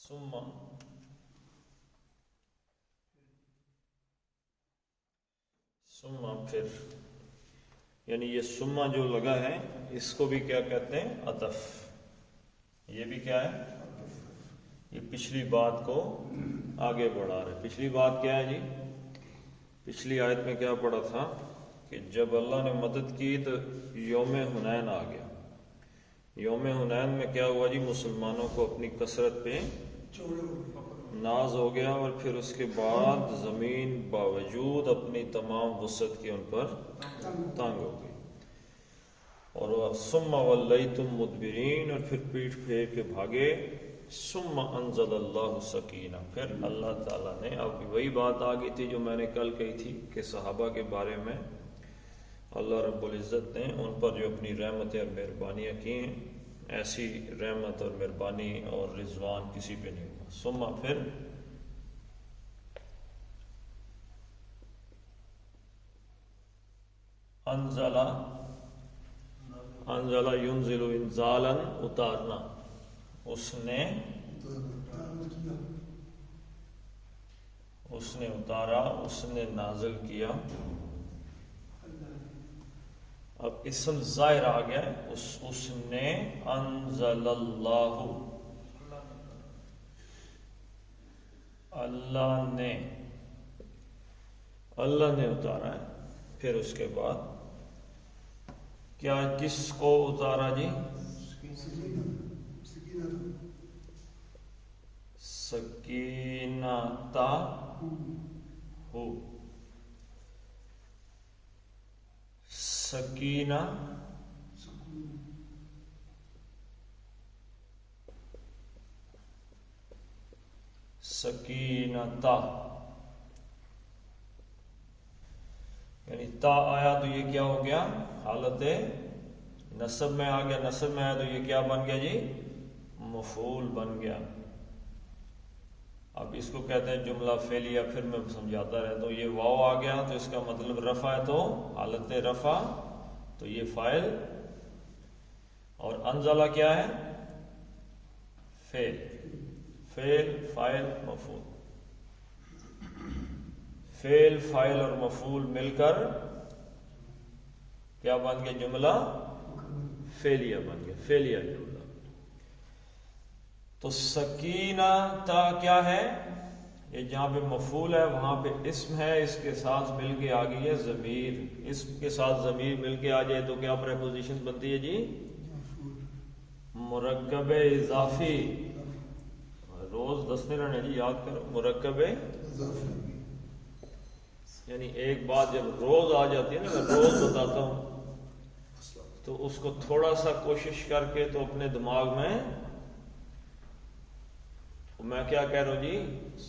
ثم پھر، یعنی یہ ثم جو لگا ہے اس کو بھی کیا کہتے ہیں؟ عطف. یہ بھی کیا ہے؟ یہ پچھلی بات کو آگے بڑھا رہے. پچھلی بات کیا ہے جی؟ پچھلی آیت میں کیا پڑھا تھا کہ جب اللہ نے مدد کی تو یوم حنین آ گیا. یوم حنین میں کیا ہوا جی؟ مسلمانوں کو اپنی کثرت پہ ناز ہو گیا، اور پھر اس کے بعد زمین باوجود اپنی تمام وسعت کے ان پر تنگ ہو گئی. اور ثم ولیتم مدبرین، اور پھر پیٹھ پھیر کے بھاگے. ثم انزل اللہ سکینہ، پھر اللہ تعالیٰ نے، اب وہی بات آ گئی تھی جو میں نے کل کہی تھی کہ صحابہ کے بارے میں اللہ رب العزت نے ان پر جو اپنی رحمتیں اور مہربانیاں کی ہیں، ایسی رحمت اور مہربانی اور رضوان کسی پہ نہیں ہوا. ثم پھر انزل ینزل انزالا، اتارنا. اس نے اتارا، اس نے نازل کیا. اب اسم ظاہر آ گیا، اس نے انزل اللہ، اللہ نے اتارا ہے. پھر اس کے بعد کیا، کس کو اتارا جی؟ سکینتا ہو. سکینہ سکینتا، یعنی تا آیا تو یہ کیا ہو گیا؟ حالت نصب میں آ گیا. نصب میں آیا تو یہ کیا بن گیا جی؟ مفعول بن گیا. اب اس کو کہتے ہیں جملہ فعلیہ. پھر میں سمجھاتا رہتا ہوں. یہ واو آ گیا تو اس کا مطلب رفع ہے، تو حالت رفع تو یہ فاعل، اور انزلہ کیا ہے؟ فعل. فعل فاعل مفعول. فعل فاعل اور مفعول مل کر کیا بن گیا؟ جملہ فعلیہ بن گیا. فعلیہ جملہ. تو سکینہ تا کیا ہے؟ یہ جہاں پہ مفعول ہے وہاں پہ اسم ہے، اس کے ساتھ مل کے آ گئی ہے ضمیر. اسم کے ساتھ ضمیر مل کے آ جائے تو کیا پریپوزیشن بنتی ہے جی؟ مرکب اضافی. روز دسنے رہنے جی، یاد کرو. مرکب یعنی ایک بات جب روز آ جاتی ہے نا، میں روز بتاتا ہوں تو اس کو تھوڑا سا کوشش کر کے تو اپنے دماغ میں کیا کہہ رہا ہوں جی،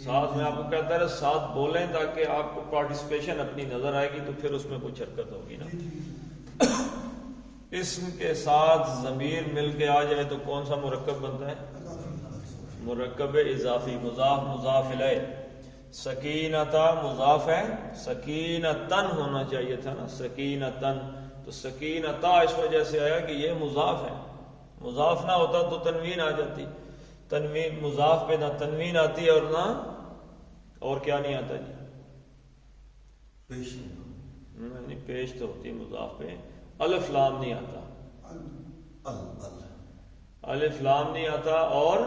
ساتھ میں آپ کو کہتا ہے ساتھ بولیں تاکہ آپ کو پارٹیسپیشن اپنی نظر آئے گی تو پھر اس میں کچھ حرکت ہوگی نا. اسم کے ساتھ ضمیر مل کے آ جائے تو کون سا مرکب بنتا ہے؟ مرکب اضافی. مضاف مضاف الیہ. سکینتا مضاف ہے، سکینتن ہونا چاہیے تھا نا، سکینتن. تو سکینتا اس وجہ سے آیا کہ یہ مضاف ہے. مضاف نہ ہوتا تو تنوین آ جاتی. تنوین مضاف پہ نہ تنوین آتی ہے اور نہ اور کیا نہیں آتا جی؟ پیش نہیں. پیش تو ہوتی مضاف پہ. الف لام نہیں آتا. الف لام نہیں آتا اور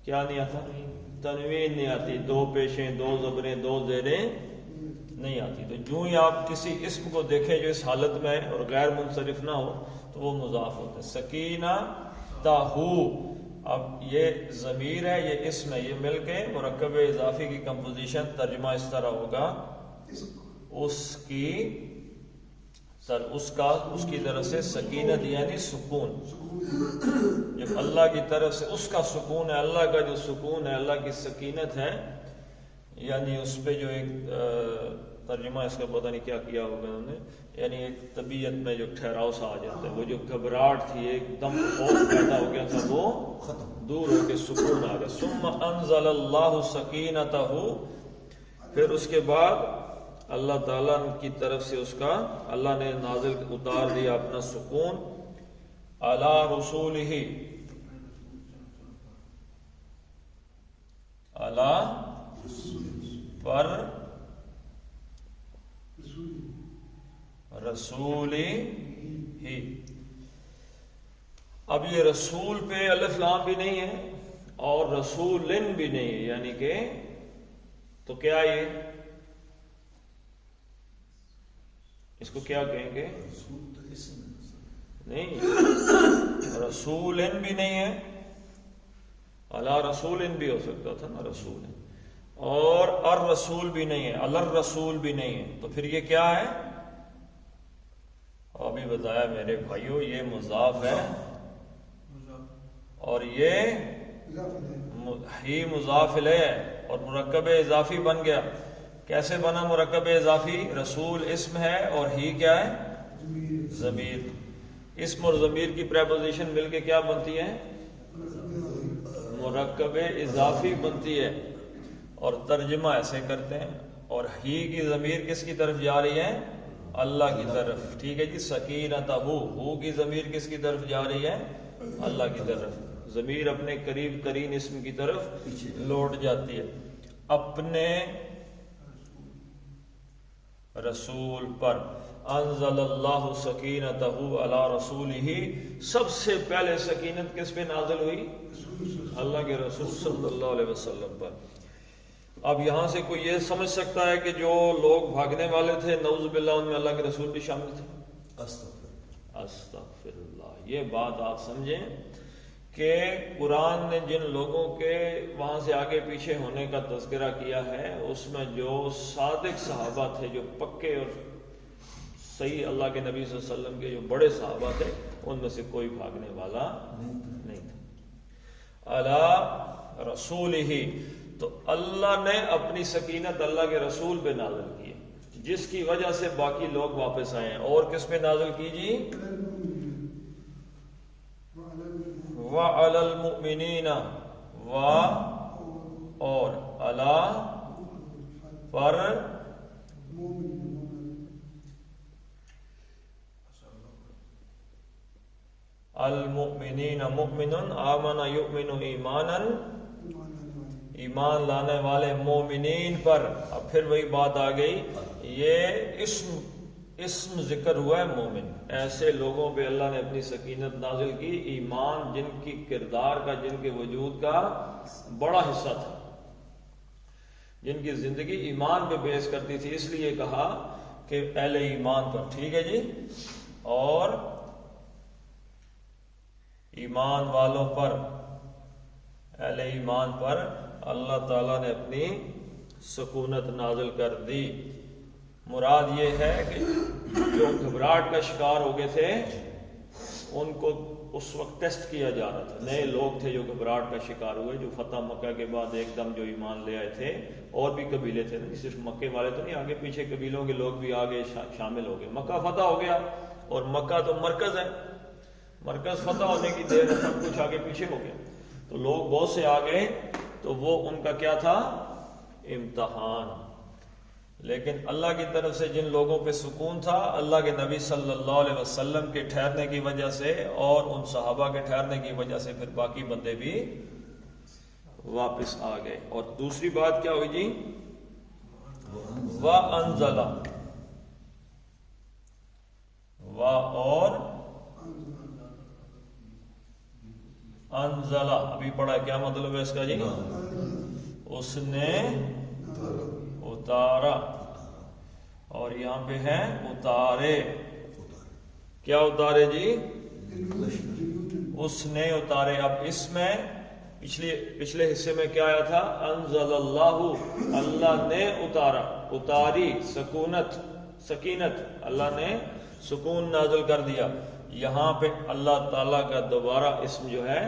کیا نہیں آتا؟ تنوین نہیں آتی. دو پیشیں، دو زبریں، دو زیریں نہیں آتی. تو جو ہی آپ کسی اسم کو دیکھیں جو اس حالت میں ہے اور غیر منصرف نہ ہو تو وہ مضاف ہوتا ہے. سکینہ تاہو. اب یہ ضمیر ہے، یہ اسم ہے، یہ مل کے مرکب اضافی کی کمپوزیشن ترجمہ اس طرح ہوگا، اس کی طرف سے سکینت یعنی سکون. جب اللہ کی طرف سے اس کا سکون ہے، اللہ کا جو سکون ہے، اللہ کی سکینت ہے، یعنی اس پہ جو ایک ترجمہ اس کا پتہ نہیں کیا کیا ہوگا انہوں نے، یعنی ایک طبیعت میں جو ٹھہراؤ سا آ جاتا ہے. وہ جو گھبراہٹ تھی، ایک دم خوف پیدا ہو گیا تھا، وہ دور ہو کے سکون آ گیا. ثم انزل اللہ سکینتہ. پھر اس کے بعد اللہ تعالیٰ کی طرف سے اللہ نے نازل اتار دیا اپنا سکون. علی رسولہ، علی پر رسول ہی. اب یہ رسول پہ الف لام بھی نہیں ہے اور رسولن بھی نہیں ہے، یعنی کہ تو کیا یہ اس کو کیا کہیں گے؟ نہیں، رسولن بھی نہیں ہے، علی رسولن بھی ہو سکتا تھا نا، رسول، اور الرسول بھی نہیں ہے، الرسول بھی نہیں ہے، تو پھر یہ کیا ہے؟ ابھی بتایا میرے بھائیوں، یہ مضاف ہے اور یہ ہی مضاف الیہ ہے اور مرکب اضافی بن گیا. کیسے بنا مرکب اضافی؟ رسول اسم ہے اور ہی کیا ہے؟ ضمیر. اسم اور ضمیر کی پریپوزیشن مل کے کیا بنتی ہے؟ مرکب اضافی بنتی ہے. اور ترجمہ ایسے کرتے ہیں، اور ہی کی ضمیر کس کی طرف جا رہی ہے؟ اللہ کی طرف. ٹھیک ہے جی. سکینتہ، ہو کی ضمیر کس کی طرف جا رہی ہے؟ اللہ کی طرف. ضمیر اپنے قریب ترین اسم کی طرف لوٹ جاتی ہے. اپنے رسول پر انزل اللہ سکینتہ علی رسولہ، سب سے پہلے سکینت کس پہ نازل ہوئی؟ اللہ کے رسول صلی اللہ علیہ وسلم پر. اب یہاں سے کوئی یہ سمجھ سکتا ہے کہ جو لوگ بھاگنے والے تھے نعوذ باللہ ان میں اللہ کے رسول بھی شامل تھے؟ استغفر اللہ. یہ بات آپ سمجھیں کہ قرآن نے جن لوگوں کے وہاں سے آگے پیچھے ہونے کا تذکرہ کیا ہے اس میں جو صادق صحابہ تھے، جو پکے اور صحیح اللہ کے نبی صلی اللہ علیہ وسلم کے جو بڑے صحابہ تھے، ان میں سے کوئی بھاگنے والا نہیں تھا. علی رسول ہی، تو اللہ نے اپنی سکینت اللہ کے رسول پہ نازل کی، جس کی وجہ سے باقی لوگ واپس آئے ہیں. اور کس پہ نازل کی جی؟ وَعَلَى الْمُؤْمِنِينَ، اور اللہ پر المؤمنین، مؤمن آمن یؤمن ایمانا، ایمان لانے والے مومنین پر. اب پھر وہی بات آ گئی، یہ اسم ذکر ہوا ہے مومن. ایسے لوگوں پہ اللہ نے اپنی سکینت نازل کی، ایمان جن کی کردار کا، جن کے وجود کا بڑا حصہ تھا، جن کی زندگی ایمان پہ بیس کرتی تھی. اس لیے کہا کہ اہل ایمان پر. ٹھیک ہے جی. اور ایمان والوں پر، اہل ایمان پر اللہ تعالیٰ نے اپنی سکونت نازل کر دی. مراد یہ ہے کہ جو گھبراہٹ کا شکار ہو گئے تھے ان کو اس وقت ٹیسٹ کیا جا رہا تھا. نئے لوگ تھے جو گھبراہٹ کا شکار ہوئے، جو فتح مکہ کے بعد ایک دم جو ایمان لے آئے تھے. اور بھی قبیلے تھے، صرف مکے والے تو نہیں، آگے پیچھے قبیلوں کے لوگ بھی آگے شامل ہو گئے. مکہ فتح ہو گیا اور مکہ تو مرکز ہے، مرکز فتح ہونے کی دیر ہے، سب کچھ آگے پیچھے ہو گیا. تو لوگ بہت سے آ گئے، تو وہ ان کا کیا تھا؟ امتحان. لیکن اللہ کی طرف سے جن لوگوں پہ سکون تھا، اللہ کے نبی صلی اللہ علیہ وسلم کے ٹھہرنے کی وجہ سے اور ان صحابہ کے ٹھہرنے کی وجہ سے پھر باقی بندے بھی واپس آ گئے. اور دوسری بات کیا ہوئی جی؟ وَأَنزَلَ، اور انزلہ ابھی پڑھا، کیا مطلب ہے اس کا جی؟ اس نے اتارا، اور یہاں پہ ہے اتارے. کیا اتارے جی؟ اس نے اتارے. اب اس میں پچھلے حصے میں کیا آیا تھا؟ انزل اللہ، اللہ نے اتارا، اتاری سکینت، اللہ نے سکون نازل کر دیا. یہاں پہ اللہ تعالیٰ کا دوبارہ اسم جو ہے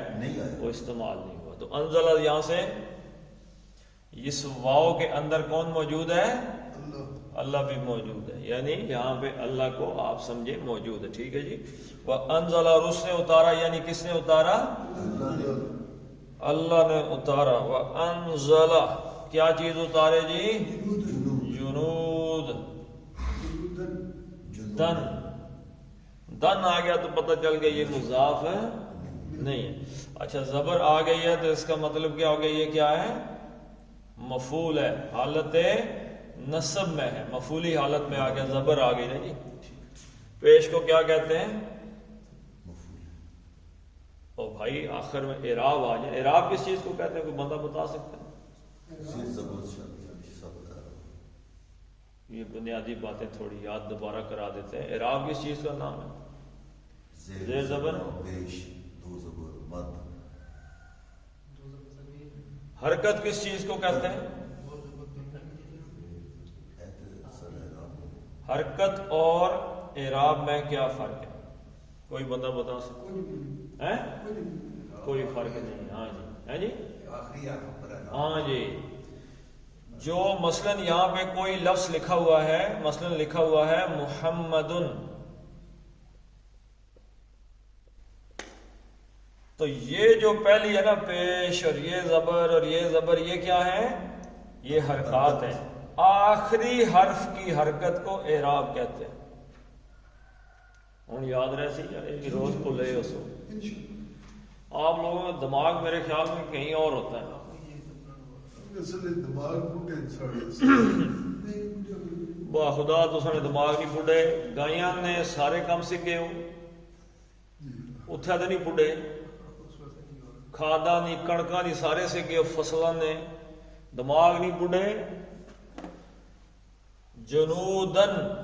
وہ استعمال نہیں ہوا. تو انزلہ یہاں سے اس واو کے اندر کون موجود ہے؟ اللہ بھی موجود ہے، یعنی یہاں پہ اللہ کو آپ سمجھے موجود ہے. ٹھیک ہے جی. وَأَنزَلَ، اور اس نے اتارا، یعنی کس نے اتارا؟ اللہ نے اتارا. وَأَنزَلَ، کیا چیز اتارے جی؟ جنود، دن آ گیا تو پتہ چل گیا یہ مضاف ہے نہیں ہے. اچھا زبر آ گئی ہے تو اس کا مطلب کیا ہو گیا؟ یہ کیا ہے؟ مفعول ہے، حالت نصب میں ہے، مفعولی حالت میں آ گیا، زبر آ گئی نا جی۔ پیش کو کیا کہتے ہیں؟ او بھائی آخر میں اعراب آ جائے، اعراب کس چیز کو کہتے ہیں؟ کوئی بندہ بتا سکتا ہے؟ یہ بنیادی باتیں تھوڑی یاد دوبارہ کرا دیتے ہیں۔ اعراب کس چیز کا نام ہے؟ زیر زبر، حرکت کس چیز کو کہتے ہیں؟ حرکت اور اعراب میں کیا فرق ہے؟ کوئی بندہ بتا سکتا ہے؟ کوئی فرق نہیں۔ ہاں جی، ہے جی، ہاں جی۔ جو مثلا یہاں پہ کوئی لفظ لکھا ہوا ہے، مثلا لکھا ہوا ہے محمدن، تو یہ جو پہلی ہے نا پیش اور یہ زبر اور یہ زبر، یہ کیا ہے؟ یہ حرکات ہیں۔ آخری حرف کی حرکت کو اعراب کہتے ہیں۔ ہوں یاد رہ سی روز کو لے اس کو۔ آپ لوگوں کا دماغ میرے خیال میں کہیں اور ہوتا ہے۔ خدا تو سارے دماغ نہیں بڑھے، گائیاں نے سارے کام سیکھے ہو، اتھا تو نہیں بڑھے، کھادا نہیں کڑکاں نہیں سارے سیکھے ہو، فصلوں نے دماغ نہیں بڑھے۔ جنودن،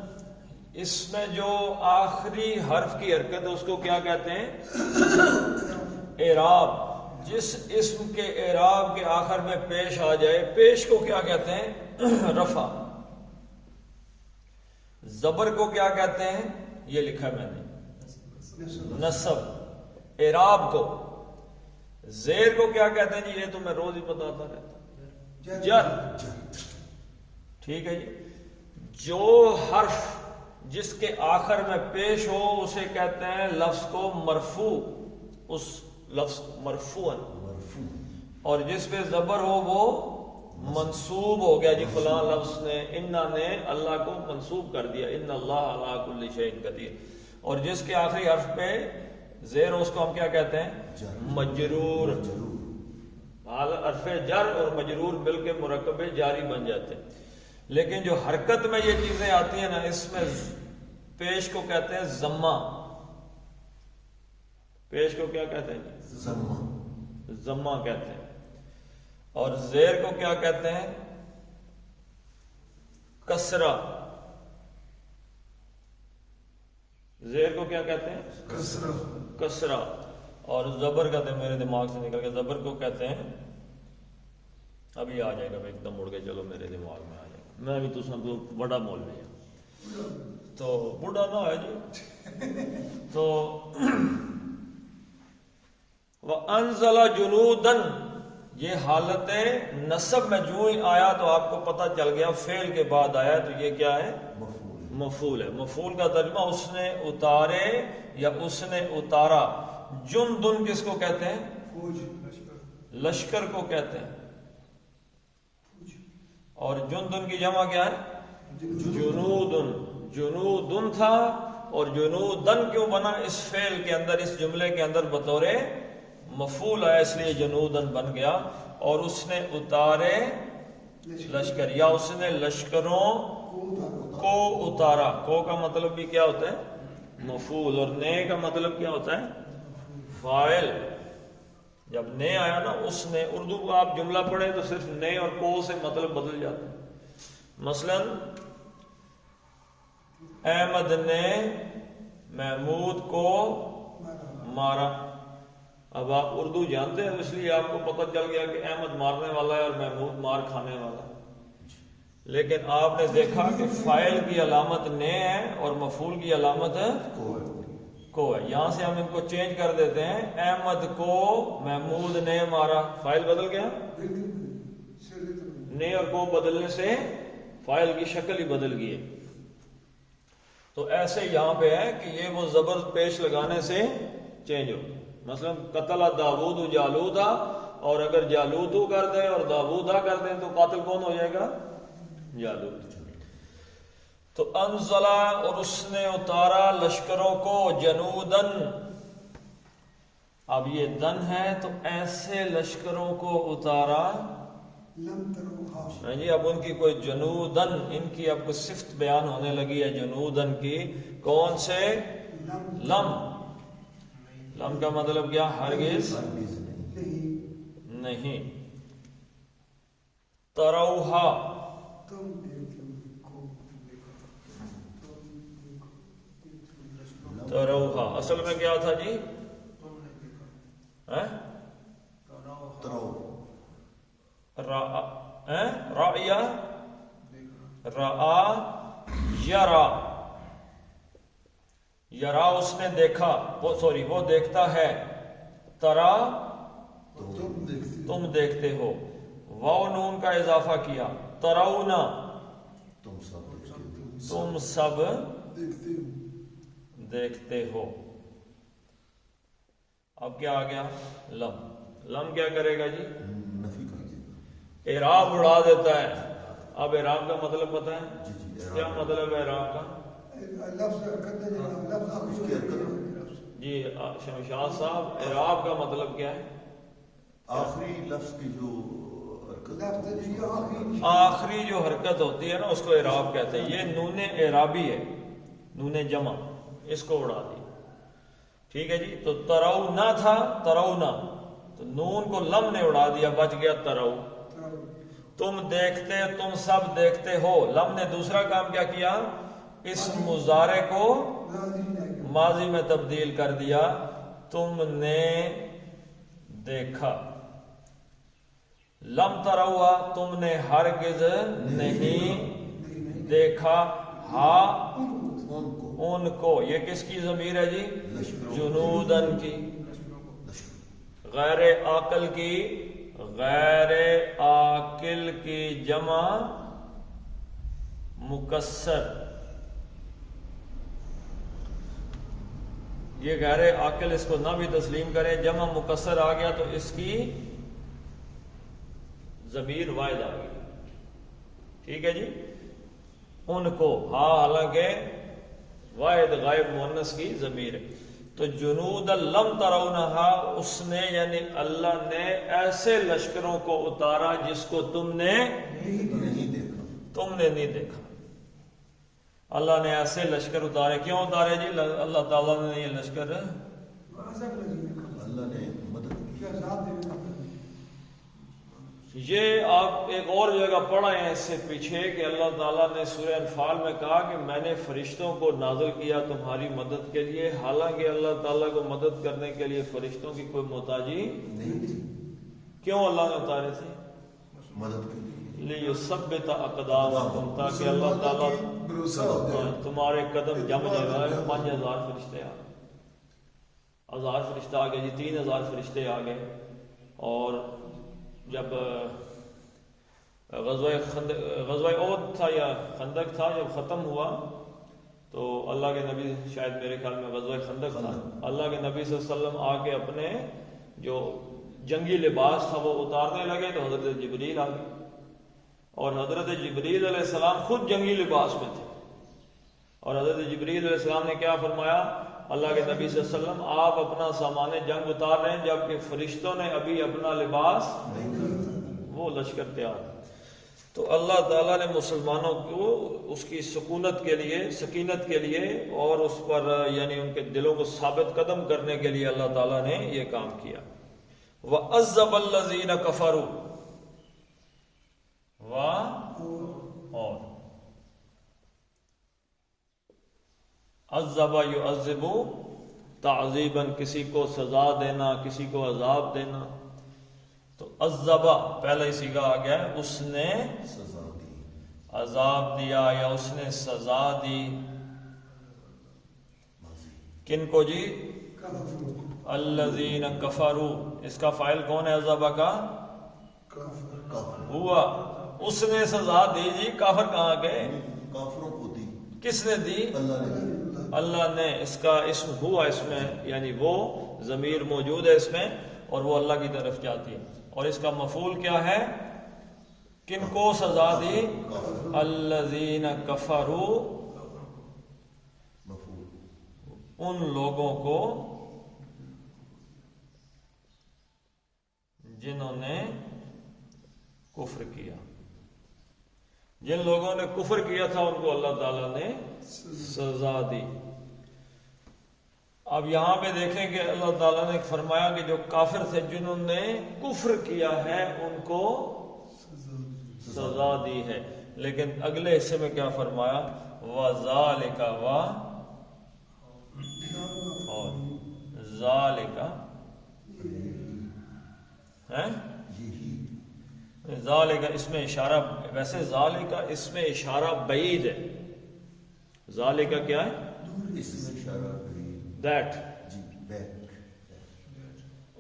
اس میں جو آخری حرف کی حرکت ہے اس کو کیا کہتے ہیں؟ اعراب۔ جس اسم کے اعراب کے آخر میں پیش آ جائے، پیش کو کیا کہتے ہیں؟ رفع۔ زبر کو کیا کہتے ہیں؟ یہ لکھا ہے میں نے، نصب۔ اعراب کو، زیر کو کیا کہتے ہیں جی؟ یہ تو میں روز ہی بتاتا رہتا، جر۔ ٹھیک ہے جی۔ جو حرف جس کے آخر میں پیش ہو اسے کہتے ہیں لفظ کو مرفوع، اس لفظ مرفوع، اور جس پہ زبر ہو وہ منصوب ہو گیا جی، فلاں لفظ نے، انا نے اللہ کو منصوب کر دیا، ان اللہ علی کل شیء قدیر۔ اور جس کے آخری حرف پہ زیر ہو اس کو ہم کیا کہتے ہیں؟ مجرور۔ حرف جر اور مجرور مل کے مرکب جاری بن جاتے ہیں۔ لیکن جو حرکت میں یہ چیزیں آتی ہیں نا، اس میں پیش کو کہتے ہیں ضمہ۔ پیش کو کیا کہتے ہیں؟ ضمہ کہتے ہیں۔ اور زیر کو کیا کہتے ہیں؟ کسرہ۔ زیر کو کیا کہتے ہیں؟ کسرہ۔ اور زبر کہتے ہیں، میرے دماغ سے نکل کے، زبر کو کہتے ہیں، ابھی آ جائے گا، میں ایک دم اڑ کے چلو میرے دماغ میں آ جائے گا، میں بھی تو سن کو بڑا مولوی ہوں تو بوڑھا نہ ہے جی۔ تو وَأَنزَلَ جُنُودًا، یہ حالت نصب میں جو ہی آیا تو آپ کو پتہ چل گیا فعل کے بعد آیا تو یہ کیا ہے؟ مفعول ہے۔ مفعول کا ترجمہ اس نے اتارے یا اس نے اتارا۔ جندن کس کو کہتے ہیں؟ لشکر کو کہتے ہیں۔ اور جندن کی جمع کیا ہے؟ جنودن۔ جنودن تھا اور جنودن کیوں بنا؟ اس فعل کے اندر، اس جملے کے اندر بطور مفعول ہے، اس لیے جنودن بن گیا۔ اور اس نے اتارے لشکر، یا اس نے لشکروں کو اتارا۔ کو کا مطلب بھی کیا ہوتا ہے؟ مفعول۔ اور نے کا مطلب کیا ہوتا ہے؟ فاعل۔ جب نے آیا نا، اس نے، اردو کو آپ جملہ پڑھیں تو صرف نے اور کو سے مطلب بدل جاتا ہے۔ مثلا احمد نے محمود کو مارا۔ اب آپ اردو جانتے ہیں اس لیے آپ کو پتہ چل گیا کہ احمد مارنے والا ہے اور محمود مار کھانے والا ہے۔ لیکن آپ نے دیکھا کہ فاعل کی علامت نے ہے اور مفعول کی علامت کو ہے۔ یہاں سے ہم ان کو چینج کر دیتے ہیں، احمد کو محمود نے مارا، فاعل بدل گیا، نے اور کو بدلنے سے فاعل کی شکل ہی بدل گئی۔ تو ایسے یہاں پہ ہے کہ یہ وہ زبر پیش لگانے سے چینج ہو۔ مثلا قتل داود جالوتا، اور اگر جالوتو کر دیں اور داودا کر دیں تو قاتل کون ہو جائے گا؟ جالوت۔ تو انزلہ، اور اس نے اتارا لشکروں کو، جنودن۔ اب یہ دن ہے تو ایسے لشکروں کو اتارا ہاں جی، اب ان کی کوئی جنودن، ان کی اب کوئی صفت بیان ہونے لگی ہے جنودن کی. کون سے؟ لم. لم کا مطلب کیا؟ ہرگز نہیں. تروہا، تروہا اصل میں کیا تھا جی؟ رأیا، رآ، یرا. یرا اس نے دیکھا، وہ دیکھتا ہے. ترا تم دیکھتے ہو. واو نون کا اضافہ کیا. ترونا تم سب دیکھتے ہو. اب کیا آ گیا؟ لم. لم کیا کرے گا جی؟ اعراب اڑا دیتا ہے. اب اعراب کا مطلب پتہ ہے کیا مطلب ہے اعراب کا؟ جی شمشاد صاحب، اعراب کا مطلب کیا ہے؟ آخری لفظ کی جو آخری جو حرکت ہوتی ہے نا اس کو اعراب کہتے ہیں. یہ نون اعرابی ہے، نون جمع، اس کو اڑا دی. ٹھیک ہے جی. تو ترونا تھا، ترونا، تو نون کو لم نے اڑا دیا، بچ گیا ترو. تم دیکھتے، تم سب دیکھتے ہو. لم نے دوسرا کام کیا کیا؟ اس مضارع کو ماضی میں تبدیل کر دیا. تم نے دیکھا. لم تروا، تم نے ہرگز نہیں دیکھا. ہا ان کو، یہ کس کی ضمیر ہے جی؟ جنودن کی. غیر عاقل کی، غیر عاقل کی جمع مکسر. یہ غیر عاقل، اس کو نہ بھی تسلیم کریں، جمع مکسر آ گیا تو اس کی ضمیر واحد آ گئی. ٹھیک ہے جی. ان کو، ہاں حالانکہ واحد غائب مؤنث کی ضمیر ہے. تو جنود لم ترونہا، اس نے یعنی اللہ نے ایسے لشکروں کو اتارا جس کو تم نے نہیں دیکھا. اللہ نے ایسے لشکر اتارے. کیوں اتارے جی اللہ تعالیٰ نے یہ لشکر؟ اللہ نے مدد کی. یہ آپ ایک اور جگہ پڑھے ہیں اس سے پیچھے کہ اللہ تعالیٰ نے سورہ انفال میں کہا کہ میں نے فرشتوں کو نازل کیا تمہاری مدد کے لیے. حالانکہ اللہ تعالیٰ کو مدد کرنے کے لیے فرشتوں کی کوئی محتاجی نہیں تھی. کیوں اللہ نے اتارے تھے؟ مدد کے لیے، لیثبت اقدامکم، تاکہ اللہ تعالیٰ تمہارے قدم جم جائے. 5000 فرشتے آ گئے، 1000 فرشتے آ گئے جی، 3000 فرشتے آ گئے. اور جب غزوہ احد تھا یا خندق تھا، جب ختم ہوا تو اللہ کے نبی، شاید میرے خیال میں غزوہ خندق تھا، اللہ کے نبی صلی اللہ علیہ وسلم آ کے اپنے جو جنگی لباس تھا وہ اتارنے لگے تو حضرت جبریل آ گئے. اور حضرت جبریل علیہ السلام خود جنگی لباس میں تھے. اور حضرت جبریل علیہ السلام نے کیا فرمایا؟ اللہ کے نبی صلی اللہ علیہ وسلم آپ اپنا سامان جنگ اتار رہے ہیں جبکہ فرشتوں نے ابھی اپنا لباس، وہ لشکر تیار. تو اللہ تعالیٰ نے مسلمانوں کو اس کی سکونت کے لیے، سکینت کے لیے اور اس پر یعنی ان کے دلوں کو ثابت قدم کرنے کے لیے اللہ تعالیٰ نے یہ کام کیا. وَعَذَّبَ الَّذِينَ كَفَرُوا، اور عذب یعذب تعذیباً، کسی کو سزا دینا، کسی کو عذاب دینا. تو عذب پہلا ہی صیغہ آ گیا، اس نے سزا دی، عذاب دیا یا اس نے سزا دی. کن کو جی؟ الذین کفروا. اس کا فاعل کون ہے عذاب کا؟ ہوا. اس نے سزا دی جی. کافر کہاں گئے؟ کافروں کو دی. کس نے دی؟ اللہ نے. اللہ نے. اس کا اسم ہوا اس میں، یعنی وہ ضمیر موجود ہے اس میں اور وہ اللہ کی طرف جاتی ہے. اور اس کا مفعول کیا ہے؟ کن کو سزا دی؟ الذین کفروا، ان لوگوں کو جنہوں نے کفر کیا. جن لوگوں نے کفر کیا تھا ان کو اللہ تعالیٰ نے سزا دی. اب یہاں پہ دیکھیں کہ اللہ تعالیٰ نے فرمایا کہ جو کافر تھے جنہوں نے کفر کیا ہے ان کو سزا دی ہے. لیکن اگلے حصے میں کیا فرمایا؟ وَذَلِكَ اور ذَلِكَ ذَلِكَ اس میں اشارہ، ویسے ذَلِكَ اس میں اشارہ بعید ہے. ذَلِكَ کیا ہے؟ اس میں اشارہ قریب. دیٹ. جی بیک.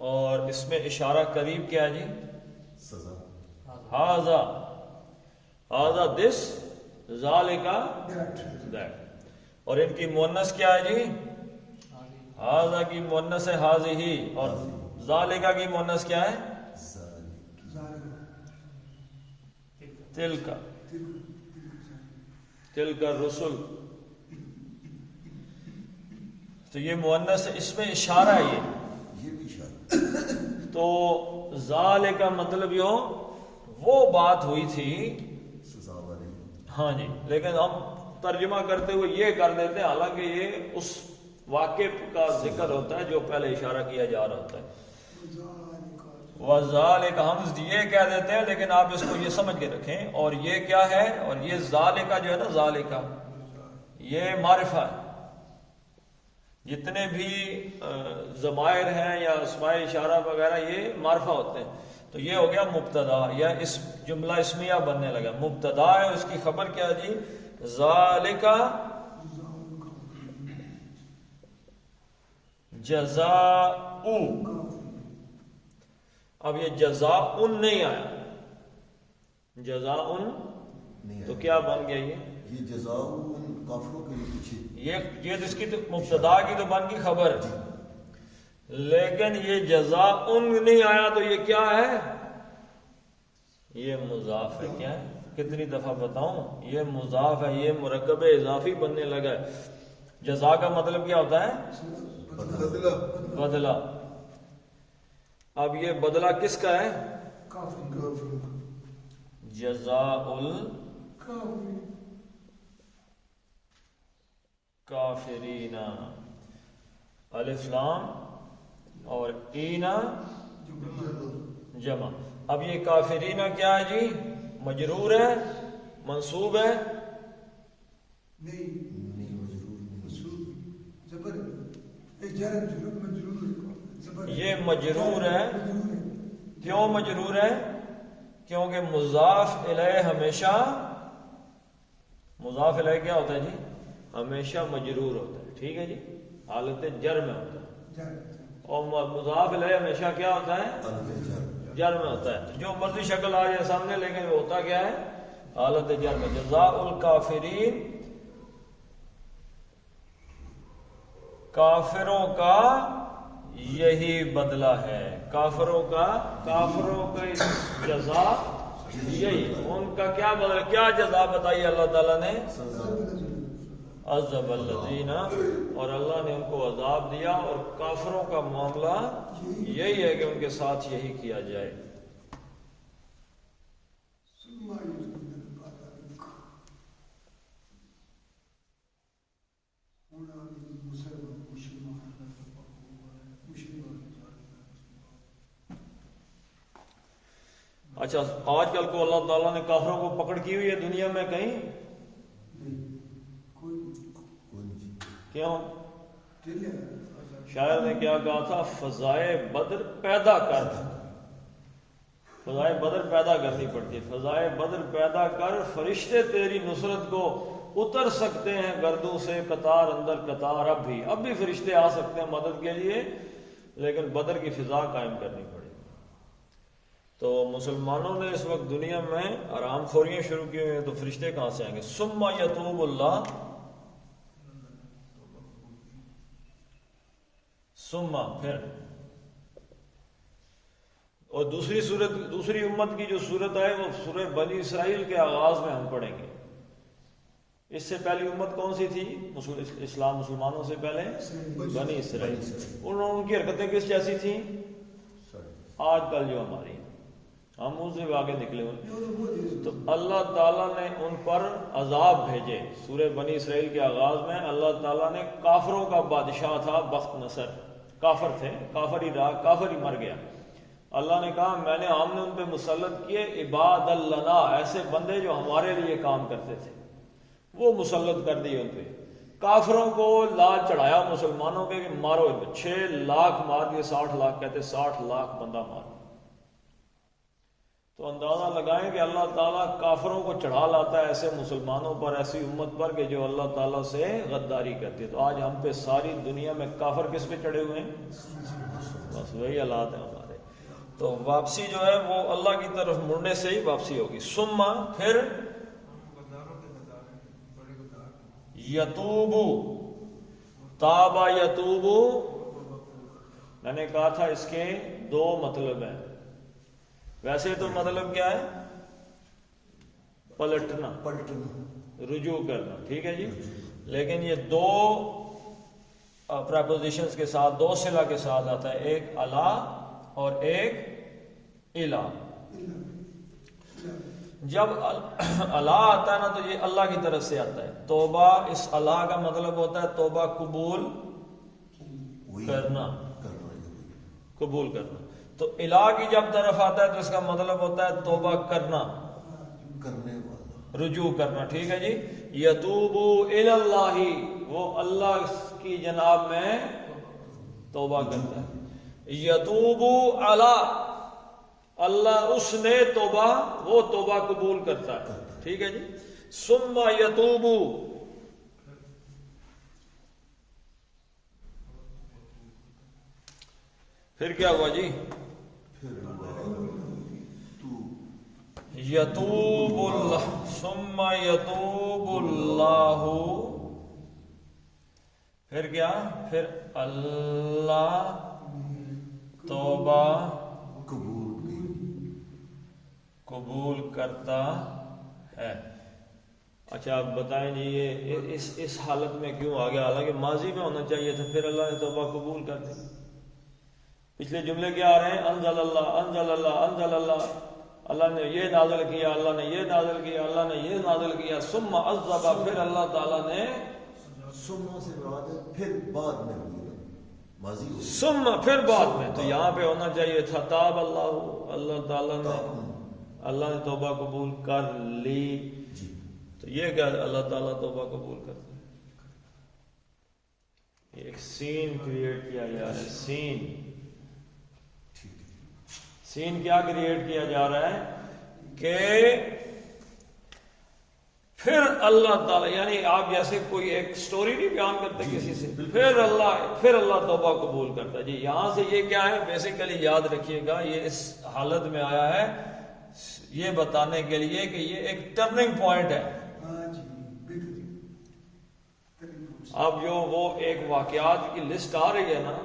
اور اس میں اشارہ قریب کیا ہے جی؟ سزا. ہاذا دس، ذالکا دیٹ. اور ان کی مؤنث کیا ہے جی؟ ہاذا کی مؤنث ہے ہاذہی، اور ذالکا کی مؤنث کیا ہے؟ تلکا. تلکا رسل. تو یہ مؤنث ہے، اس میں اشارہ ہے یہ بھی اشارہ. تو ذالکا مطلب یوں وہ بات ہوئی تھی. سزا والی. ہاں جی، لیکن ہم ترجمہ کرتے ہوئے یہ کر دیتے ہیں، حالانکہ یہ اس واقعے کا ذکر ہوتا ہے جو پہلے اشارہ کیا جا رہا ہوتا ہے. وَذَالِكَ ہم یہ کہہ دیتے ہیں، لیکن آپ اس کو یہ سمجھ کے رکھیں. اور یہ کیا ہے؟ اور یہ ذالکا جو ہے نا، ذالکا یہ معرفہ ہے. جتنے بھی ضمائر ہیں یا اسماء اشارہ وغیرہ یہ معرفہ ہوتے ہیں. تو یہ ہو گیا مبتدا، یا اس جملہ اسمیہ بننے لگا. مبتدا ہے، اس کی خبر کیا جی؟ ذالکا جزاء. اب یہ جزاء نہیں آیا، جزاء تو کیا بن گیا؟ یہ جزاء ان کافروں کے لیے پیچھے. یہ اس کی تو مبتدا کی تو بن گئی خبر، لیکن یہ جزاء نہیں آیا تو یہ کیا ہے؟ یہ مضاف ہے. کیا ہے؟ کتنی دفعہ بتاؤں؟ یہ مضاف ہے، یہ مرکب اضافی بننے لگا ہے. جزاء کا مطلب کیا ہوتا ہے؟ بدلہ. اب یہ بدلہ کس کا ہے؟ جزاء الکافرین. الف لام اور اینا جمع. اب یہ کافرین کیا ہے جی؟ مجرور ہے، منصوب ہے؟ یہ مجرور ہے. کیوں مجرور ہے؟ کیونکہ مضاف الیہ ہمیشہ، مضاف الیہ کیا ہوتا ہے جی؟ ہمیشہ مجرور ہوتا ہے. ٹھیک ہے جی، حالت جر میں ہوتا ہے. اور مضاف الیہ ہمیشہ کیا ہوتا ہے؟ جر میں ہوتا ہے. جو مرضی شکل آ جائے سامنے، لیکن وہ ہوتا کیا ہے؟ حالت جر میں. جزاء الکافرین کافروں کا یہی بدلہ ہے. کافروں کا جزا یہی. ان کا کیا بدلہ، کیا جزا بتائی اللہ تعالیٰ نے؟ عذب الذین، اور اللہ نے ان کو عذاب دیا. اور کافروں کا معاملہ یہی ہے کہ ان کے ساتھ یہی کیا جائے. اچھا، آج کل کو اللہ تعالیٰ نے کافروں کو پکڑ کی ہوئی ہے دنیا میں کہیں؟ کیوں؟ شاعر نے کیا کہا تھا؟ فضائے بدر پیدا کر. فضائے بدر پیدا کرنی پڑتی ہے. فضائے بدر پیدا کر، فرشتے تیری نصرت کو اتر سکتے ہیں گردوں سے قطار اندر قطار. اب بھی فرشتے آ سکتے ہیں مدد کے لیے، لیکن بدر کی فضا قائم کرنی پڑے. تو مسلمانوں نے اس وقت دنیا میں آرام خوریاں شروع کی ہوئی ہیں، تو فرشتے کہاں سے آئیں گے؟ ثم یتوب اللہ، ثم پھر. اور دوسری صورت، دوسری امت کی جو صورت ہے وہ سورہ بنی اسرائیل کے آغاز میں ہم پڑھیں گے. اس سے پہلی امت کون سی تھی؟ اسلام مسلمانوں سے پہلے بنی اسرائیل. ان کی حرکتیں کس جیسی تھیں؟ آج کل جو ہماری ہم منہ سے آگے نکلے ہوئے. تو اللہ تعالیٰ نے ان پر عذاب بھیجے. سورہ بنی اسرائیل کے آغاز میں اللہ تعالیٰ نے کافروں کا بادشاہ تھا بخت نصر، کافر تھے، کافر ہی رہا، کافر ہی مر گیا. اللہ نے کہا ہم نے ان پہ مسلط کیے عباد اللہ، ایسے بندے جو ہمارے لیے کام کرتے تھے، وہ مسلط کر دیے ان پہ. کافروں کو لاج چڑھایا مسلمانوں پہ کہ مارو، 6 لاکھ مار دیے، 60 لاکھ کہتے، 60 لاکھ بندہ مارو. تو اندازہ لگائیں کہ اللہ تعالیٰ کافروں کو چڑھا لاتا ہے ایسے مسلمانوں پر، ایسی امت پر کہ جو اللہ تعالیٰ سے غداری کرتی ہے. تو آج ہم پہ ساری دنیا میں کافر کس پہ چڑھے ہوئے ہیں؟ بس وہی حالات ہیں ہمارے. تو واپسی جو ہے وہ اللہ کی طرف مڑنے سے ہی واپسی ہوگی. ثم پھر یتوبو، تابا یتوبو، میں نے کہا تھا اس کے 2 مطلب ہیں. ویسے تو مطلب کیا ہے؟ پلٹنا، رجوع کرنا، ٹھیک ہے جی. لیکن یہ 2 پریپوزیشنز کے ساتھ، 2 صلہ کے ساتھ آتا ہے، ایک الا اور ایک الا. جب الا آتا ہے نا تو یہ اللہ کی طرف سے آتا ہے. توبہ، اس الا کا مطلب ہوتا ہے توبہ قبول کرنا، قبول کرنا. تو الہ کی جب طرف آتا ہے تو اس کا مطلب ہوتا ہے توبہ کرنا، کرنے والا، رجوع کرنا، ٹھیک ہے جی. یتوبو الی اللہ، وہ اللہ کی جناب میں توبہ کرتا ہے. یتوبو علی، اللہ اس نے توبہ، وہ توبہ قبول کرتا ہے، ٹھیک ہے جی. ثم یتوبو، پھر کیا ہوا جی؟ یتوب اللہ، ثم یتوب اللہ، پھر کیا؟ پھر اللہ توبہ قبول کرتا ہے. اچھا آپ بتائیں جی یہ اس حالت میں کیوں آ گیا؟ حالانکہ ماضی میں ہونا چاہیے تھا پھر اللہ نے توبہ قبول کر دی. پچھلے جملے کیا آ رہے ہیں؟ انزل اللہ، انزل اللہ، انزل اللہ، اللہ نے یہ نازل کیا، اللہ نے یہ نازل کیا، اللہ نے یہ نازل کیا. ثم عذب، پھر اللہ تعالیٰ نے، ثم سے مراد ہے پھر بعد میں ہوئی، ماضی ہوئی، ثم پھر بعد میں. تو یہاں پہ ہونا چاہیے تھا تاب اللہ، اللہ تعالیٰ نے، اللہ نے توبہ قبول کر لی. تو یہ کیا اللہ تعالیٰ توبہ قبول کرتا ہے؟ ایک سین کریٹ کیا جا رہا ہے. سین کیا کریٹ کیا جا رہا ہے کہ پھر اللہ تعالیٰ، یعنی آپ جیسے کوئی ایک سٹوری نہیں بیان کرتے کسی سے، پھر اللہ توبہ قبول کرتا ہے. جی یہاں سے یہ کیا ہے؟ بیسیکلی یاد رکھیے گا، یہ اس حالت میں آیا ہے یہ بتانے کے لیے کہ یہ ایک ٹرننگ پوائنٹ ہے. اب جو وہ ایک واقعات کی لسٹ آ رہی ہے نا،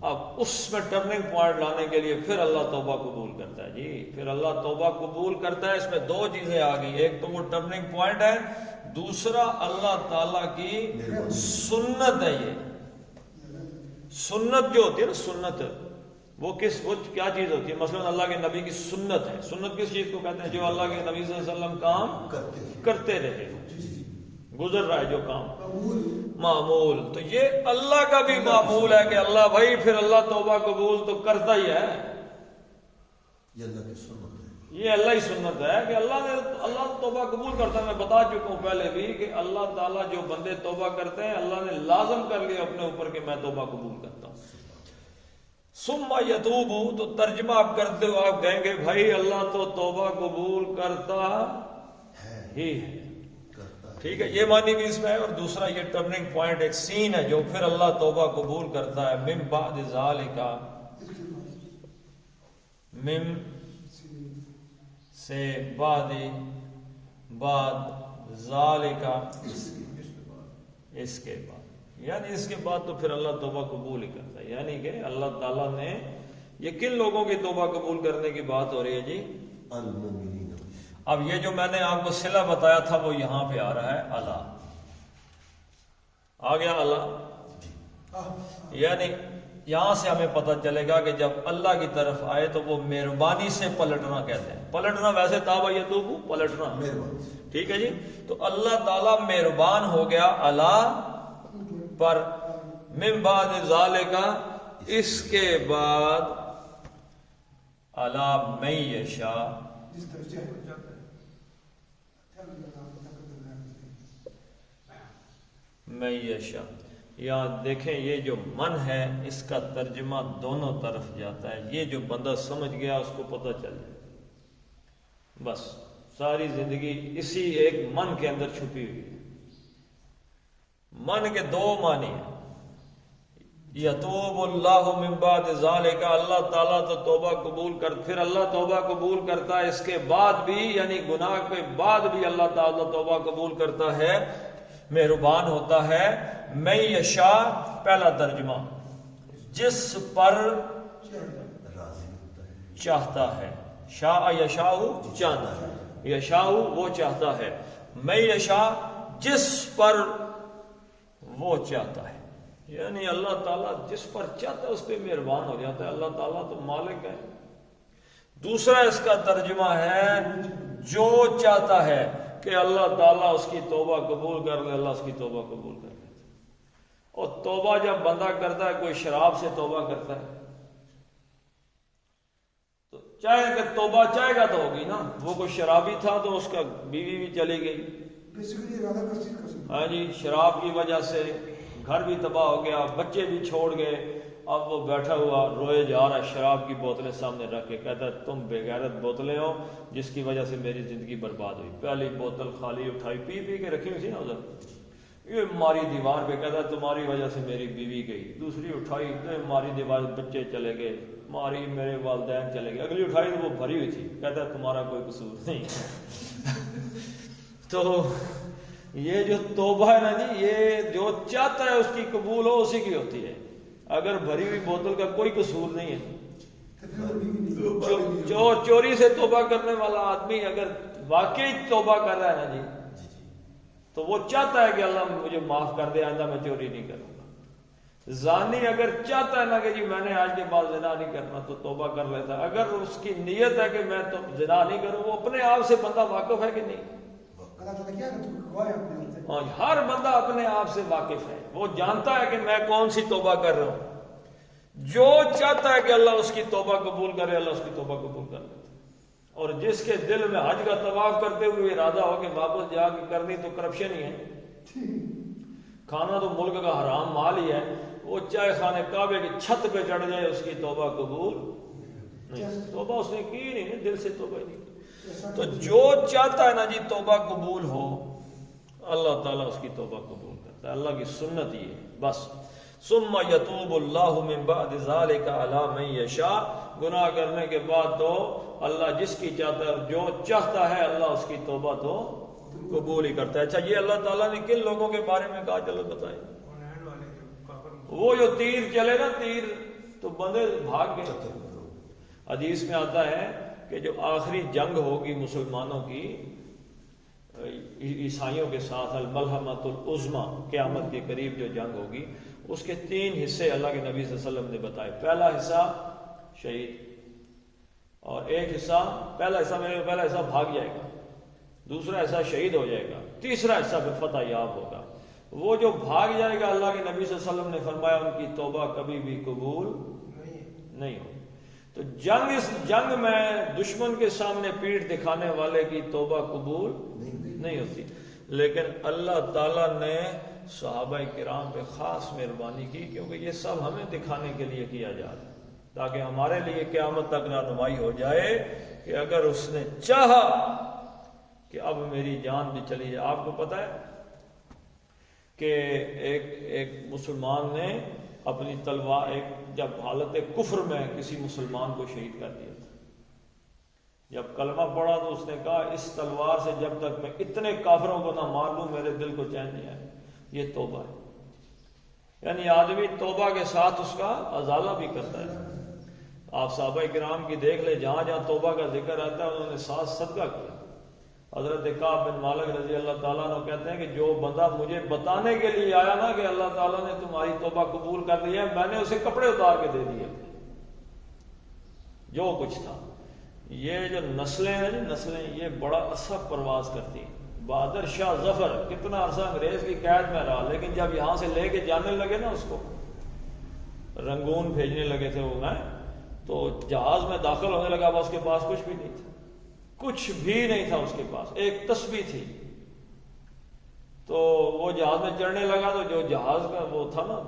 اب اس میں ٹرننگ پوائنٹ لانے کے لیے پھر اللہ توبہ قبول کرتا ہے. جی پھر اللہ توبہ قبول کرتا ہے. اس میں 2 چیزیں آ گئی، ایک تو وہ ٹرننگ پوائنٹ ہے، دوسرا اللہ تعالیٰ کی سنت ہے. یہ سنت جو ہوتی ہے نا، سنت وہ کیا چیز ہوتی ہے؟ مثلا اللہ کے نبی کی سنت ہے. سنت کس چیز کو کہتے ہیں؟ جو اللہ کے نبی صلی اللہ علیہ وسلم کام کرتے رہے، گزر رہا ہے جو کام، معمول. تو یہ اللہ کا بھی معمول ہے کہ اللہ بھائی پھر اللہ توبہ قبول تو کرتا ہی ہے. یہ اللہ کی سنت ہے، یہ اللہ ہی سنت ہے کہ اللہ توبہ قبول کرتا ہے. میں بتا چکا ہوں پہلے بھی کہ اللہ تعالیٰ جو بندے توبہ کرتے ہیں اللہ نے لازم کر لیا اپنے اوپر کہ میں توبہ قبول کرتا ہوں. ثم یتوبو، تو ترجمہ آپ کرتے ہو آپ کہیں گے بھائی اللہ تو توبہ قبول کرتا ہی ہے، ٹھیک ہے، یہ معنی بھی اس میں ہے. اور دوسرا یہ ٹرننگ پوائنٹ ایک سین ہے جو پھر اللہ توبہ قبول کرتا ہے. من بعد ذالک، من سے بعد ذالک، اس کے بعد، یعنی اس کے بعد تو پھر اللہ توبہ قبول ہی کرتا ہے. یعنی کہ اللہ تعالیٰ نے، یہ کن لوگوں کی توبہ قبول کرنے کی بات ہو رہی ہے جی؟ المؤمنین. اب یہ جو میں نے آپ کو صلہ بتایا تھا وہ یہاں پہ آ رہا ہے اللہ، آ گیا اللہ. یعنی یہاں سے ہمیں پتہ چلے گا کہ جب اللہ کی طرف آئے تو وہ مہربانی سے پلٹنا کہتے ہیں. پلٹنا ویسے تاب یتوب پلٹنا مہربانی. ٹھیک ہے جی. تو اللہ تعالیٰ مہربان ہو گیا اللہ پر. من بعد ذالک اس کے بعد اللہ من یشاء من یشاء. یہاں دیکھیں یہ جو من ہے اس کا ترجمہ دونوں طرف جاتا ہے. یہ جو بندہ سمجھ گیا اس کو پتہ چل جائے بس ساری زندگی اسی ایک من کے اندر چھپی ہوئی ہے. من کے دو معنی ہیں. یتوب اللہ من بعد ذالک اللہ تعالیٰ تو توبہ قبول کر پھر اللہ توبہ قبول کرتا ہے اس کے بعد بھی یعنی گناہ کے بعد بھی اللہ تعالیٰ توبہ قبول کرتا ہے مہربان ہوتا ہے. میں یشاء پہلا ترجمہ جس پر چاہتا ہے. شاء یشاء چاہتا ہے. یشاء وہ چاہتا ہے. میں یشاء جس پر وہ چاہتا ہے یعنی اللہ تعالیٰ جس پر چاہتا ہے اس پہ مہربان ہو جاتا ہے. اللہ تعالیٰ تو مالک ہے. دوسرا اس کا ترجمہ ہے جو چاہتا ہے کہ اللہ تعالیٰ اس کی توبہ قبول کر لے اللہ اس کی توبہ قبول کر لیتا ہے. اور توبہ جب بندہ کرتا ہے کوئی شراب سے توبہ کرتا ہے تو چاہے کہ توبہ چاہے گا تو ہوگی نا. وہ کوئی شرابی تھا تو اس کا بیوی بھی چلی گئی ہاں جی شراب کی وجہ سے گھر بھی تباہ ہو گیا بچے بھی چھوڑ گئے. اب وہ بیٹھا ہوا روئے جا رہا ہے شراب کی بوتلیں سامنے رکھ کے کہتا ہے تم بے غیرت بوتلیں ہو جس کی وجہ سے میری زندگی برباد ہوئی. پہلی بوتل خالی اٹھائی پی پی کے رکھی ہوئی تھی نا ادھر یہ ماری دیوار پہ کہتا ہے تمہاری وجہ سے میری بیوی گئی. دوسری اٹھائی ماری دیوار بچے چلے گئے ماری میرے والدین چلے گئے. اگلی اٹھائی تو وہ بھری ہوئی تھی کہتا ہے تمہارا کوئی قصور نہیں. تو یہ جو توبہ ہے نا جی یہ جو چاہتا ہے اس کی قبول ہو اسی کی ہوتی ہے. اگر بھری ہوئی بوتل کا کوئی قصور نہیں ہے. چوری سے توبہ کرنے والا آدمی اگر واقعی توبہ کر رہا ہے نا جی تو وہ چاہتا ہے کہ اللہ مجھے معاف کر دے آئندہ میں چوری نہیں کروں گا. زانی اگر چاہتا ہے نا کہ جی میں نے آج کے بعد زنا نہیں کرنا تو توبہ کر لیتا ہے. اگر اس کی نیت ہے کہ میں تو زنا نہیں کروں وہ اپنے آپ سے بندہ واقف ہے کہ نہیں. ہر بندہ اپنے آپ سے واقف ہے. وہ جانتا ہے کہ میں کون سی توبہ کر رہا ہوں. جو چاہتا ہے کہ اللہ اس کی توبہ قبول کرے اللہ اس کی توبہ قبول کر لیتا ہے. اور جس کے دل میں حج کا طواف کرتے ہوئے ارادہ ہو کہ واپس جا کے کرنی تو کرپشن ہی ہے. کھانا تو ملک کا حرام مال ہی ہے. وہ چاہے خانے کعبے کی چھت پہ چڑھ جائے اس کی توبہ قبول نہیں. توبہ اس نے کی نہیں دل سے توبہ نہیں. تو جو چاہتا ہے نا جی توبہ قبول ہو اللہ تعالیٰ اس کی توبہ قبول کرتا ہے. اللہ کی سنت یہ ہے بس. ثم یتوب اللہ من بعد ذالک علی من یشاء. گناہ کرنے کے بعد تو اللہ جس کی چاہتا ہے جو چاہتا ہے اللہ اس کی توبہ تو قبول ہی کرتا ہے. اچھا یہ اللہ تعالیٰ نے کن لوگوں کے بارے میں کہا چلو بتائیں. وہ جو تیر چلے نا تیر تو بندے بھاگ گئے. حدیث میں آتا ہے کہ جو آخری جنگ ہوگی مسلمانوں کی عیسائیوں کے ساتھ الملحمۃ العظمیٰ قیامت کے قریب جو جنگ ہوگی اس کے 3 حصے اللہ کے نبی صلی اللہ علیہ وسلم نے بتائے. پہلا حصہ شہید اور ایک حصہ پہلا حصہ بھاگ جائے گا. دوسرا حصہ شہید ہو جائے گا. تیسرا حصہ پہ فتح یاب ہوگا. وہ جو بھاگ جائے گا اللہ کے نبی صلی اللہ علیہ وسلم نے فرمایا ان کی توبہ کبھی بھی قبول نہیں ہوگی. تو اس جنگ میں دشمن کے سامنے پیٹھ دکھانے والے کی توبہ قبول نہیں ہوتی. لیکن اللہ تعالیٰ نے صحابہ کرام پہ خاص مہربانی کی کیونکہ یہ سب ہمیں دکھانے کے لیے کیا جا رہا ہے تاکہ ہمارے لیے قیامت تک رہنمائی ہو جائے کہ اگر اس نے چاہا کہ اب میری جان بھی چلی جائے. آپ کو پتہ ہے کہ ایک مسلمان نے اپنی تلوار جب حالت کفر میں کسی مسلمان کو شہید کر دیا تھا. جب کلمہ پڑھا تو اس نے کہا اس تلوار سے جب تک میں اتنے کافروں کو نہ مار لوں میرے دل کو چین نہیں آئے. یہ توبہ ہے. یعنی آدمی توبہ کے ساتھ اس کا ازالہ بھی کرتا ہے. آپ صحابہ کرام کی دیکھ لیں جہاں جہاں توبہ کا ذکر آتا ہے انہوں نے ساتھ صدقہ کیا. حضرت کعب بن مالک رضی اللہ تعالیٰ عنہ کہتے ہیں کہ جو بندہ مجھے بتانے کے لیے آیا نا کہ اللہ تعالیٰ نے تمہاری توبہ قبول کر لی ہے، میں نے اسے کپڑے اتار کے دے دیے، جو کچھ تھا۔ یہ جو نسلیں ہیں نسلیں یہ بڑا اثر پرواز کرتی ہیں۔ بہادر شاہ ظفر کتنا عرصہ انگریز کی قید میں رہا، لیکن جب یہاں سے لے کے جانے لگے نا، اس کو رنگون بھیجنے لگے تھے وہ، میں تو جہاز میں داخل ہونے لگا، اس کے پاس کچھ بھی نہیں تھا، کچھ بھی نہیں تھا اس کے پاس، ایک تسبیح تھی۔ تو وہ جہاز میں چڑھنے لگا تو جو جہاز کا وہ تھا نا،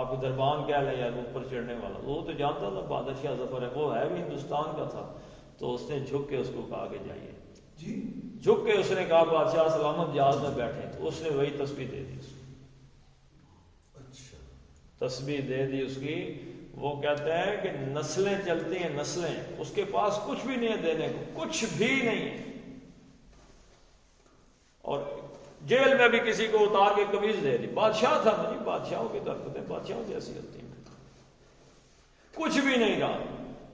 آپ دربان کہہ لیں یا اوپر چڑھنے والا، وہ تو جانتا تھا بہادر شاہ ظفر ہے، وہ ہے بھی ہندوستان کا تھا، تو اس نے جھک کے اس کو کہا کہ جائیے جی، جھک کے اس نے کہا بادشاہ سلامت جہاز میں بیٹھے، تو اس نے وہی تسبیح دے دی اس کو، اچھا، تسبیح دے دی اس کی۔ وہ کہتے ہیں کہ نسلیں چلتی ہیں نسلیں، اس کے پاس کچھ بھی نہیں ہے دینے کو، کچھ بھی نہیں ہے، اور جیل میں بھی کسی کو اتار کے قمیض دے دی، بادشاہ تھا نا جی، بادشاہوں کی طرف بادشاہوں جیسی ہوتی ہیں، کچھ بھی نہیں رہا۔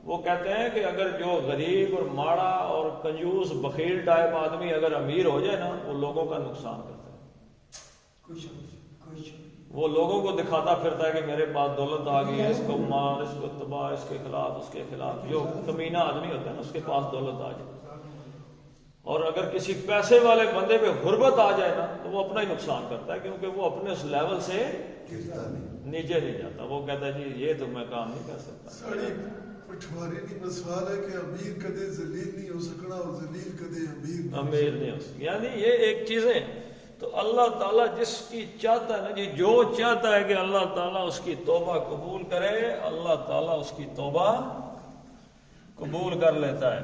وہ کہتے ہیں کہ اگر جو غریب اور ماڑا اور کنجوس بخیل ٹائپ آدمی اگر امیر ہو جائے نا، وہ لوگوں کا نقصان کرتا ہے، وہ لوگوں کو دکھاتا پھرتا ہے کہ میرے پاس دولت آ گئی ہے، اس کو مار، اس کو تباہ، اس کے خلاف، اس کے خلاف۔ جو کمینہ آدمی ہوتا ہے نا، اس کے پاس دولت آ جائے، اور اگر کسی پیسے والے بندے پہ غربت آ جائے نا، تو وہ اپنا ہی نقصان کرتا ہے، کیونکہ وہ اپنے اس لیول سے نیچے نہیں جاتا۔ وہ کہتا ہے جی یہ تو میں کام نہیں کر سکتا۔ پٹھواری کی مسوال ہے کہ امیر کدے ذلیل نہیں ہو سکنا اور ذلیل کدے امیر نہیں ہو سکتا، یعنی یہ ایک چیزیں۔ تو اللہ تعالیٰ جس کی چاہتا ہے نا جی، جو چاہتا ہے کہ اللہ تعالیٰ اس کی توبہ قبول کرے، اللہ تعالیٰ اس کی توبہ قبول کر لیتا ہے۔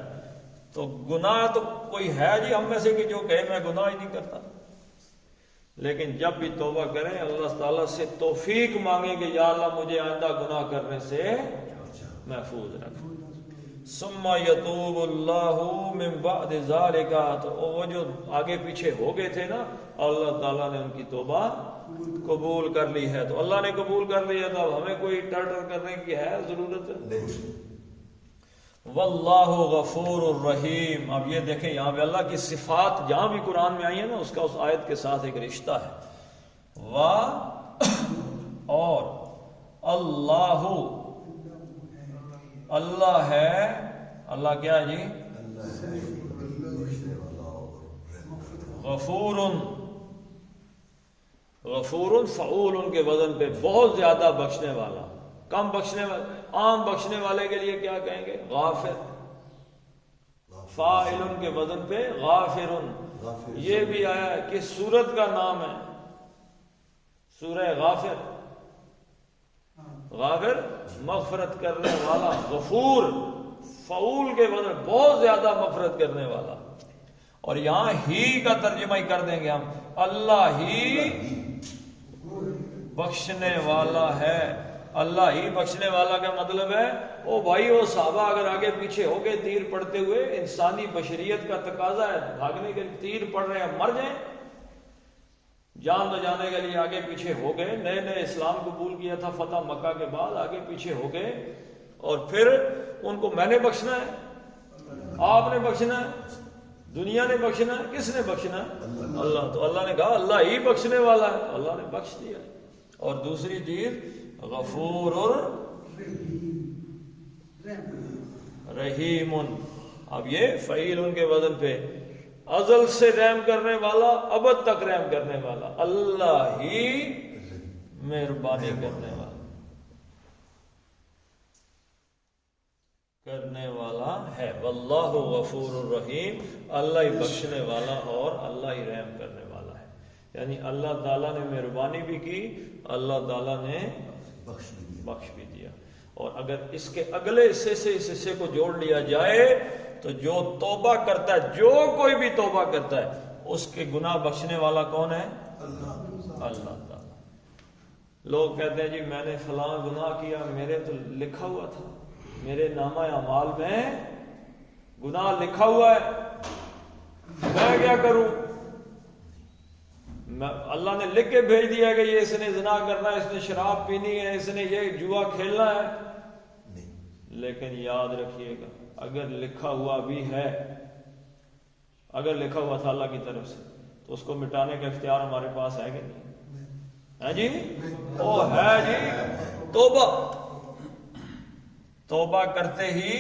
تو گناہ تو کوئی ہے جی ہم میں سے کہ جو کہے میں گناہ ہی نہیں کرتا، لیکن جب بھی توبہ کریں اللہ تعالیٰ سے توفیق مانگیں کہ یا اللہ مجھے آئندہ گناہ کرنے سے محفوظ رکھ۔ ثم یتوب اللہ من بعد ذالک، تو وہ جو آگے پیچھے ہو گئے تھے نا، اللہ تعالیٰ نے ان کی توبہ قبول کر لی ہے۔ تو اللہ نے قبول کر لی ہے، تو اب ہمیں کوئی ٹر کرنے کی ہے ضرورت؟ واللہ غفور الرحیم۔ اب یہ دیکھیں یہاں پہ اللہ کی صفات جہاں بھی قرآن میں آئی ہیں نا، اس کا اس آیت کے ساتھ ایک رشتہ ہے۔ اور اللہ، اللہ ہے، اللہ کیا ہے جی؟ غفور، غفور فعول کے وزن پہ، بہت زیادہ بخشنے والا، کم بخشنے والا۔ عام بخشنے والے کے لیے کیا کہیں گے؟ غافر، فاعل کے وزن پہ غافر۔ یہ بھی آیا ہے کہ سورت کا نام ہے سورہ غافر، غافر مغفرت کرنے والا، غفور فعول کے وزن بہت زیادہ مغفرت کرنے والا۔ اور یہاں ہی کا ترجمہ ہی کر دیں گے ہم، اللہ ہی بخشنے والا ہے۔ اللہ ہی بخشنے والا کا مطلب ہے او بھائی، وہ صحابہ اگر آگے پیچھے ہو گئے تیر پڑتے ہوئے، انسانی بشریت کا تقاضا ہے بھاگنے کے، تیر پڑ رہے ہیں مر جائیں، جان بچانے کے لیے آگے پیچھے ہو گئے، نئے نئے اسلام قبول کیا تھا فتح مکہ کے بعد، آگے پیچھے ہو گئے، اور پھر ان کو میں نے بخشنا ہے، آپ نے بخشنا ہے، دنیا نے بخشنا ہے، کس نے بخشنا ہے؟ اللہ۔ تو اللہ نے کہا اللہ ہی بخشنے والا ہے، اللہ نے بخش دیا۔ اور دوسری چیز غفور اور رحیم، اب یہ فعیل ان کے وزن پہ، ازل سے رحم کرنے والا، ابد تک رحم کرنے والا، اللہ ہی مہربانی کرنے والا ہے۔ واللہ غفور الرحیم، اللہ ہی بخشنے والا اور اللہ ہی رحم کرنے والا ہے۔ یعنی اللہ تعالیٰ نے مہربانی بھی کی، اللہ تعالیٰ نے بخش بھی دیا۔ اور اگر اس کے اگلے حصے سے اس حصے کو جوڑ لیا جائے تو جو توبہ کرتا ہے، جو کوئی بھی توبہ کرتا ہے، اس کے گناہ بخشنے والا کون ہے؟ اللہ تعالیٰ۔ لوگ کہتے ہیں جی میں نے فلاں گناہ کیا، میرے تو لکھا ہوا تھا، میرے نامہ اعمال میں گناہ لکھا ہوا ہے، میں کیا کروں؟ اللہ نے لکھ کے بھیج دیا کہ یہ اس نے زنا کرنا ہے، اس نے شراب پینی ہے، اس نے یہ جوا کھیلنا ہے۔ لیکن یاد رکھیے گا، اگر لکھا ہوا بھی ہے، اگر لکھا ہوا تھا اللہ کی طرف سے تو اس کو مٹانے کا اختیار ہمارے پاس ہے کہ نہیں ہے جی؟ او ہے جی. توبہ کرتے ہی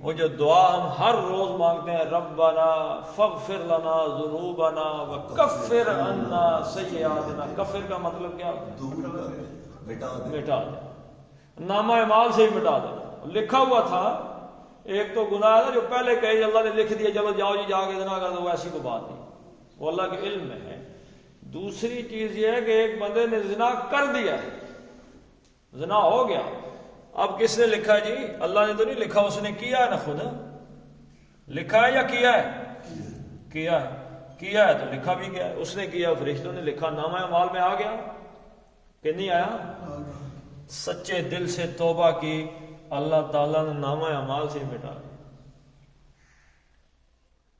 وہ جو دعا ہم ہر روز مانگتے ہیں ربنا فاغفر لنا ذنوبنا وکفر عنا سیئاتنا. کفر کا مطلب کیا ہوتا ہے؟ دور کر دے، مٹا دے. مٹا دے. نامہ اعمال سے ہی مٹا دے. لکھا ہوا تھا ایک تو گناہ ہے جو پہلے کہے اللہ نے لکھ دیا چلو جاؤ جی جا کے زنا کر دو، ایسی کوئی بات نہیں، وہ اللہ کے علم میں ہے. دوسری چیز یہ ہے کہ ایک بندے نے زنا کر دیا ہے، زنا ہو گیا. اب کس نے لکھا جی؟ اللہ نے تو نہیں لکھا، اس نے کیا ہے نا. خود لکھا ہے یا کیا ہے؟ کیا ہے. کیا ہے تو لکھا بھی گیا ہے. اس نے کیا، فرشتوں نے لکھا، نامہ اعمال میں آ گیا کہ نہیں آیا؟ سچے دل سے توبہ کی، اللہ تعالیٰ نے نامہ اعمال سے مٹا دیا.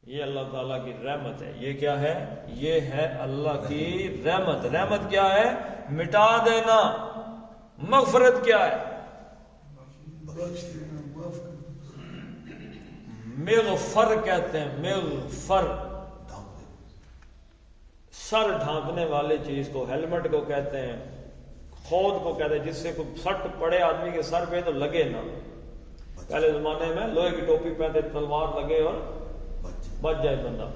یہ اللہ تعالیٰ کی رحمت ہے. یہ کیا ہے؟ یہ ہے اللہ کی رحمت. رحمت کیا ہے؟ مٹا دینا. مغفرت کیا ہے؟ مغفر کہتے ہیں. مغفر سر ڈھانپنے والی چیز کو، ہیلمٹ کو کہتے ہیں، خود کو کہتے ہیں، جس سے کوئی سٹ پڑے آدمی کے سر پہ تو لگے نہ. پہلے زمانے میں لوہے کی ٹوپی پہنتے، تلوار لگے اور بچ جائے بندہ.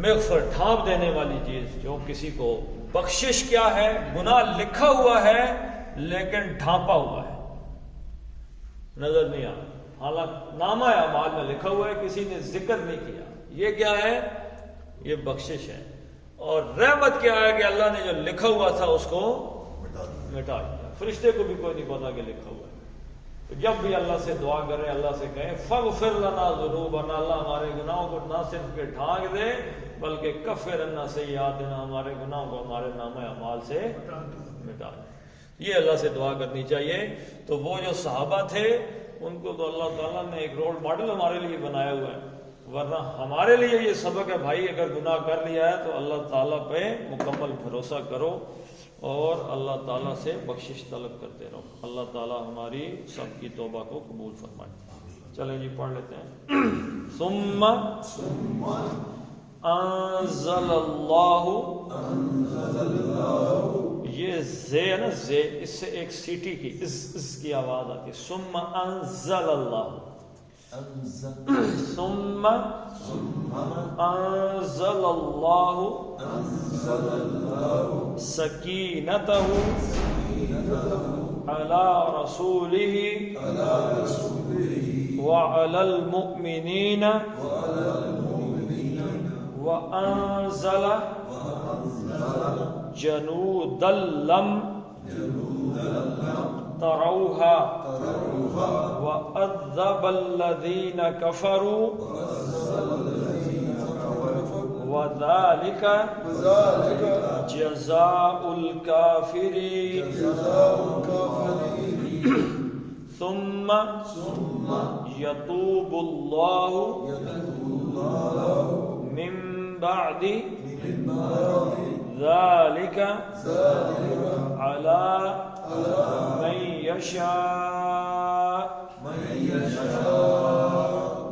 مغفر ڈھانپ دینے والی چیز، جو کسی کو بخشش کیا ہے؟ گناہ لکھا ہوا ہے لیکن ڈھانپا ہوا ہے، نظر نہیں آتا. حالانکہ نامہ اعمال میں لکھا ہوا ہے، کسی نے ذکر نہیں کیا. یہ کیا ہے؟ یہ بخشش ہے. اور رحمت کیا ہے کہ اللہ نے جو لکھا ہوا تھا اس کو مٹا دیا. فرشتے کو بھی کوئی نہیں پتا کہ لکھا ہوا ہے. تو جب بھی اللہ سے دعا کریں، اللہ سے کہیں فاغفر لنا ذنوبنا، اللہ ہمارے گناہوں کو نہ صرف کہ ڈھانک دے بلکہ کفر عنا سیئاتنا، ہمارے گناہوں کو ہمارے نامہ اعمال سے مٹا دے. یہ اللہ سے دعا کرنی چاہیے. تو وہ جو صحابہ تھے ان کو تو اللہ تعالیٰ نے ایک رول ماڈل ہمارے لیے بنایا ہوا ہے. ورنہ ہمارے لیے یہ سبق ہے بھائی، اگر گناہ کر لیا ہے تو اللہ تعالیٰ پہ مکمل بھروسہ کرو اور اللہ تعالیٰ سے بخشش طلب کرتے رہو. اللہ تعالیٰ ہماری سب کی توبہ کو قبول فرمائے. چلیں جی پڑھ لیتے ہیں. ثم انزل اللہ، یہ زے ہے نا، زے، اس سے ایک سیٹی کی اس کی آواز آتی ہے. ثم انزل اللہ، ثم انزل اللہ سکینتہ علی رسولہ وعلی المؤمنین وانزل جنودا لم تروها وعذب الذين كفروا وذلك جزاء الكافرين. ثم يتوب الله من بعد ذلك على من يشاء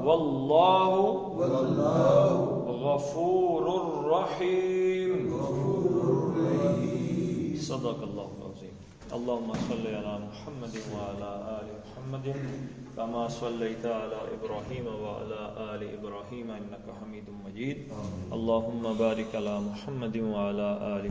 والله غفور رحيم. صدق الله العظيم. اللهم صل على محمد وعلى آل محمد كما صليت على إبراهيم وعلى آل إبراهيم إنك حميد مجيد. اللهم بارك على محمد وعلى آل